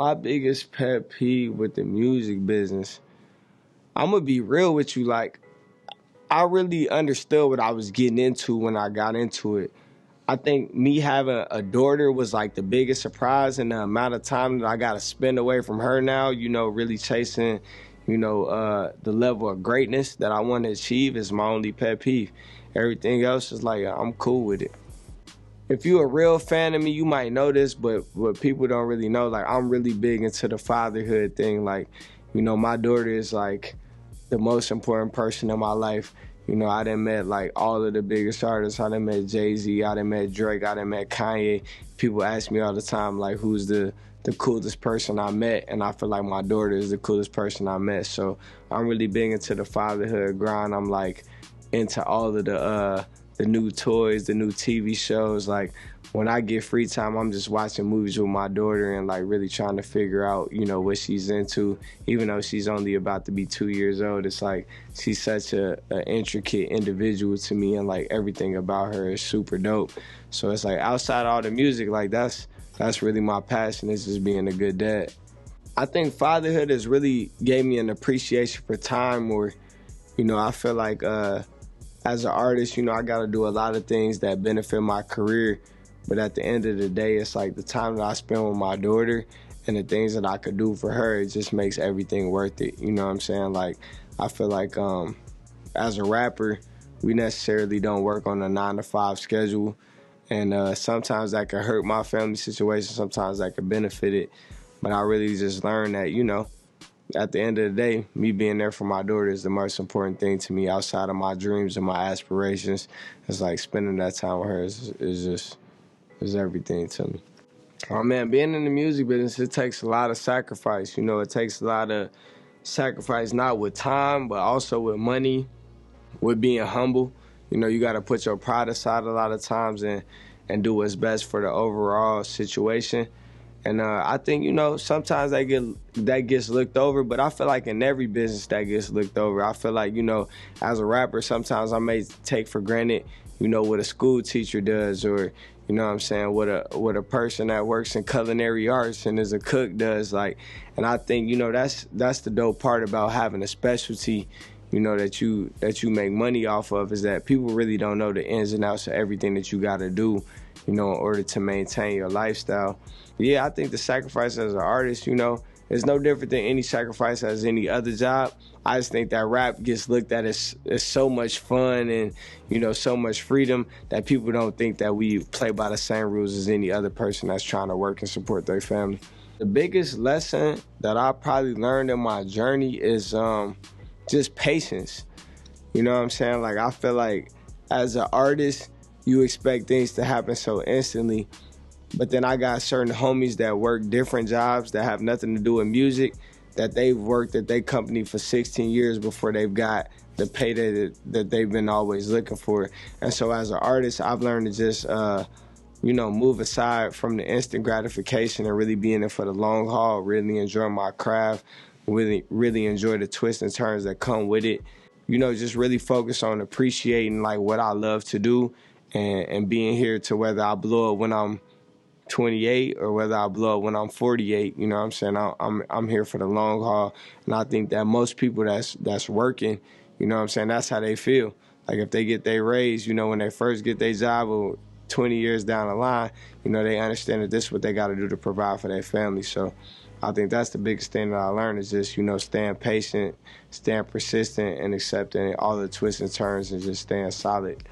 My biggest pet peeve with the music business, I'm gonna be real with you. Like, I really understood what I was getting into when I got into it. I think me having a daughter was like the biggest surprise, and the amount of time that I got to spend away from her now, really chasing, the level of greatness that I want to achieve is my only pet peeve. Everything else is like, I'm cool with it. If you're a real fan of me, you might know this, but what people don't really know, like, I'm really big into the fatherhood thing. Like, my daughter is like the most important person in my life. I done met like all of the biggest artists. I done met Jay-Z, I done met Drake, I done met Kanye. People ask me all the time, like, who's the coolest person I met? And I feel like my daughter is the coolest person I met. So I'm really big into the fatherhood grind. I'm like into all of the new toys, the new TV shows. Like, when I get free time, I'm just watching movies with my daughter and like really trying to figure out, what she's into. Even though she's only about to be 2 years old, it's like she's such an intricate individual to me, and like everything about her is super dope. So it's like, outside of all the music, like that's really my passion, is just being a good dad. I think fatherhood has really gave me an appreciation for time where, I feel like as an artist, I got to do a lot of things that benefit my career. But at the end of the day, it's like the time that I spend with my daughter and the things that I could do for her, it just makes everything worth it. You know what I'm saying? Like, I feel like as a rapper, we necessarily don't work on a 9-to-5 schedule. And sometimes that could hurt my family situation. Sometimes that could benefit it. But I really just learned that, at the end of the day, me being there for my daughter is the most important thing to me outside of my dreams and my aspirations. It's like spending that time with her is everything to me. Oh man, being in the music business, it takes a lot of sacrifice. It takes a lot of sacrifice, not with time, but also with money, with being humble. You got to put your pride aside a lot of times and do what's best for the overall situation. And I think, sometimes that gets looked over, but I feel like in every business that gets looked over. I feel like, as a rapper, sometimes I may take for granted, what a school teacher does, or, what I'm saying, what a person that works in culinary arts and is a cook does. Like, and I think, that's the dope part about having a specialty, that you make money off of, is that people really don't know the ins and outs of everything that you got to do, in order to maintain your lifestyle. Yeah, I think the sacrifice as an artist, is no different than any sacrifice as any other job. I just think that rap gets looked at as so much fun and, so much freedom that people don't think that we play by the same rules as any other person that's trying to work and support their family. The biggest lesson that I probably learned in my journey is just patience. You know what I'm saying? Like, I feel like as an artist, you expect things to happen so instantly. But then I got certain homies that work different jobs that have nothing to do with music, that they've worked at their company for 16 years before they've got the pay that they've been always looking for. And so as an artist, I've learned to just, move aside from the instant gratification and really be in it for the long haul, really enjoy my craft, really enjoy the twists and turns that come with it. Just really focus on appreciating like what I love to do and being here to whether I blow up when I'm 28 or whether I blow up when I'm 48. You know what I'm saying? I'm here for the long haul, and I think that most people that's working, you know what I'm saying, that's how they feel. Like, if they get their raise, when they first get their job, or 20 years down the line, they understand that this is what they got to do to provide for their family. So I think that's the biggest thing that I learned, is just, staying patient, staying persistent, and accepting all the twists and turns, and just staying solid.